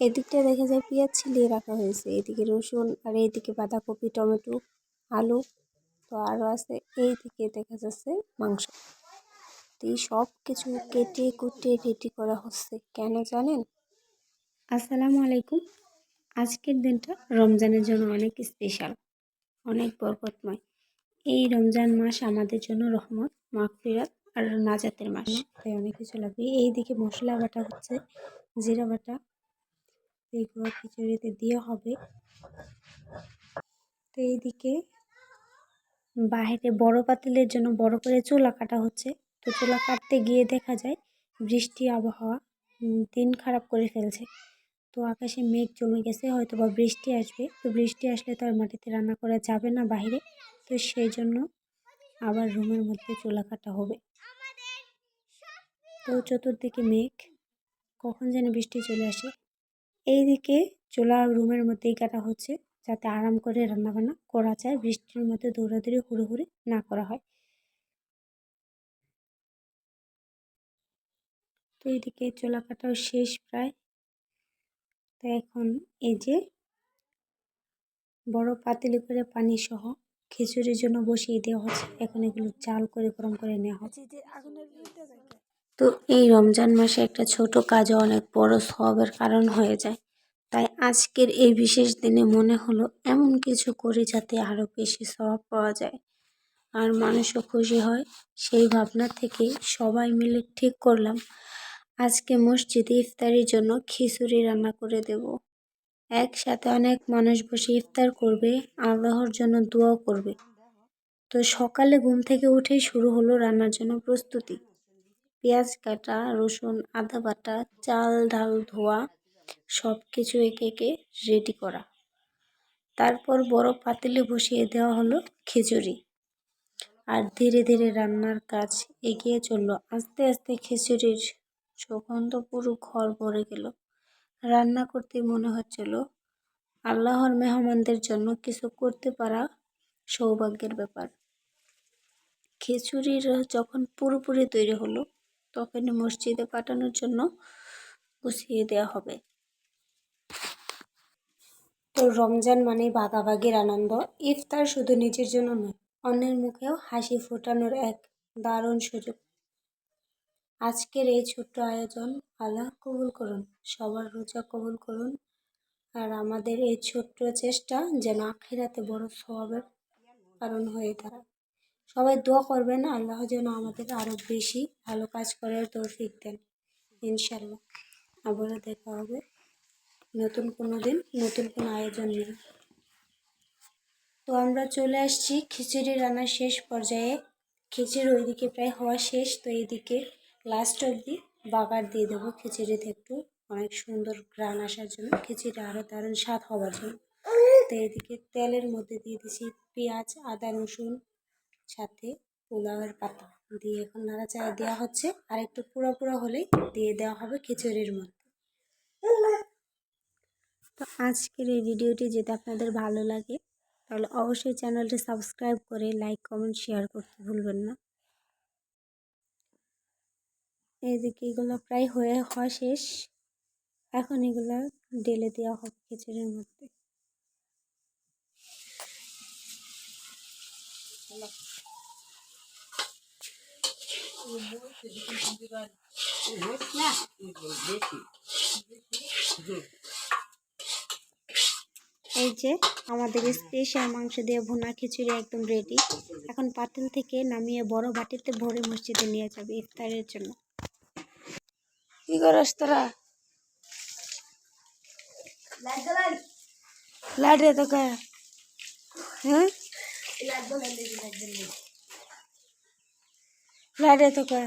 এদিকটা দেখা যায় পেঁয়াজ ছিলিয়ে রাখা হয়েছে, এদিকে রসুন, আর এইদিকে বাঁধাকপি, টমেটো, আলু, তো আরও আছে এইদিকে দেখা যাচ্ছে মাংস। তো এই সব কিছু কেটে কুটে রেডি করা হচ্ছে কেন জানেন? আসসালামু আলাইকুম। আজকের দিনটা রমজানের জন্য অনেক স্পেশাল, অনেক বরকতময়। এই রমজান মাস আমাদের জন্য রহমত, মাগফিরাত আর নাজাতের মাস, তাই অনেক কিছু লাগবে। এইদিকে মশলা বাটা হচ্ছে, জিরা বাটা, এইগুলো খিচুড়িতে দেওয়া হবে। তো এইদিকে বাইরে বড় পাতিলের জন্য বড় করে চুলা কাটা হচ্ছে। তো চুলা কাটতে গিয়ে দেখা যায় বৃষ্টি আবহাওয়া দিন খারাপ করে ফেলছে। তো আকাশে মেঘ জমে গেছে, হয়তো বা বৃষ্টি আসবে। তো বৃষ্টি আসলে তো আর মাটিতে রান্না করা যাবে না বাইরে, তো সেই জন্য আবার রুমের মধ্যে চুলা কাটা হবে। তো চতুর্দিকে মেঘ, কখন যেন বৃষ্টি চলে আসে। এইদিকে চুলা রুমের মধ্যেই কাটা হচ্ছে, যাতে আরাম করে রান্নাবান্না করা যায়, বৃষ্টির মধ্যে দৌড়াদৌড়ি হুড়োহুড়ি না করা হয়। তো এইদিকে চুলা কাটাও শেষ প্রায়। তো এখন এই যে বড় পাতিলে করে পানি সহ খিচুড়ির জন্য বসিয়ে দেওয়া হচ্ছে। এখন এগুলো চাল করে গরম করে নেওয়া হচ্ছে। তো এই রমজান মাসে একটা ছোট কাজও অনেক বড় সওয়াবের কারণ হয়ে যায়। তাই আজকের এই বিশেষ দিনে মনে হলো এমন কিছু করি যাতে আরো বেশি সওয়াব পাওয়া যায় আর মানুষও খুশি হয়। সেই ভাবনা থেকে সবাই মিলে ঠিক করলাম আজকে মসজিদে ইফতারির জন্য খিচুড়ি রান্না করে দেব। একসাথে অনেক মানুষ বসে ইফতার করবে, আল্লাহর জন্য দোয়া করবে। তো সকালে ঘুম থেকে উঠেই শুরু হলো রান্নার জন্য প্রস্তুতি। পেঁয়াজ কাটা, রসুন, আদা বাটা, চাল ডাল ধোয়া, সব কিছু একে একে রেডি করা। তারপর বড় পাতিলে বসিয়ে দেওয়া হলো খিচুড়ি, আর ধীরে ধীরে রান্নার কাজ এগিয়ে চললো। আস্তে আস্তে খিচুড়ির সুগন্ধ পুরো ঘর ভরে গেল। রান্না করতে মনে হচ্ছিল আল্লাহর মেহমানদের জন্য কিছু করতে পারা সৌভাগ্যের ব্যাপার। খিচুড়ির যখন পুরোপুরি তৈরি হলো, তখন মসজিদে পাঠানোর জন্য গুছিয়ে দেওয়া হবে। তো রমজান মানে ভাগাভাগির আনন্দ। ইফতার শুধু নিজের জন্য নয়, অন্যের মুখেও হাসি ফোটানোর এক দারুণ সুযোগ। আজকের এই ছোট্ট আয়োজন আল্লাহ কবুল করুন, সবার রোজা কবুল করুন, আর আমাদের এই ছোট্ট চেষ্টা যেন আখিরাতে বড় সওয়াবের কারণ হয়ে দাঁড়ায়। সবাই দোয়া করবেন আল্লাহ যেন আমাদের আরও বেশি ভালো কাজ করার তৌফিক দেন। ইনশাল্লাহ আবারও দেখা হবে নতুন কোনো দিন, নতুন কোনো আয়োজন নিয়ে। তো আমরা চলে আসছি খিচুড়ি রান্নার শেষ পর্যায়ে। খিচুড়ি ওইদিকে প্রায় হওয়া শেষ। তো এইদিকে লাস্ট অবধি বাগার দিয়ে দেবো খিচুড়িতে, একটু অনেক সুন্দর ঘ্রাণ আসার জন্য, খিচুড়িটা আরও দারুণ স্বাদ হওয়ার জন্য। তো এইদিকে তেলের মধ্যে দিয়ে দিচ্ছি পেঁয়াজ, আদা, রসুন, সাথে পোলাওয়ের পাতা দিয়ে এখন নাড়াচাড়া দেওয়া হচ্ছে। আর একটু পুরো পুরো হলেই দিয়ে দেওয়া হবে খিচুড়ির মধ্যে। তো আজকের এই ভিডিওটি যদি আপনাদের ভালো লাগে তাহলে অবশ্যই চ্যানেলটি সাবস্ক্রাইব করে লাইক, কমেন্ট, শেয়ার করতে ভুলবেন না। এইদিকে এগুলো প্রায় হওয়া শেষ। এখন এগুলো ঢেলে দেওয়া হবে খিচুড়ির মধ্যে। এই যে আমাদের স্পেশাল মাংস দিয়ে ভুনা খিচুড়ি একদম রেডি। এখন পাতিল থেকে নামিয়ে বড় বাটিতে ভরে মসজিদে নিয়ে যাবে ইফতারের জন্য। কি করস তোরা? লাইট দে তোকে। হ্যাঁ, লাইট দে তোকে।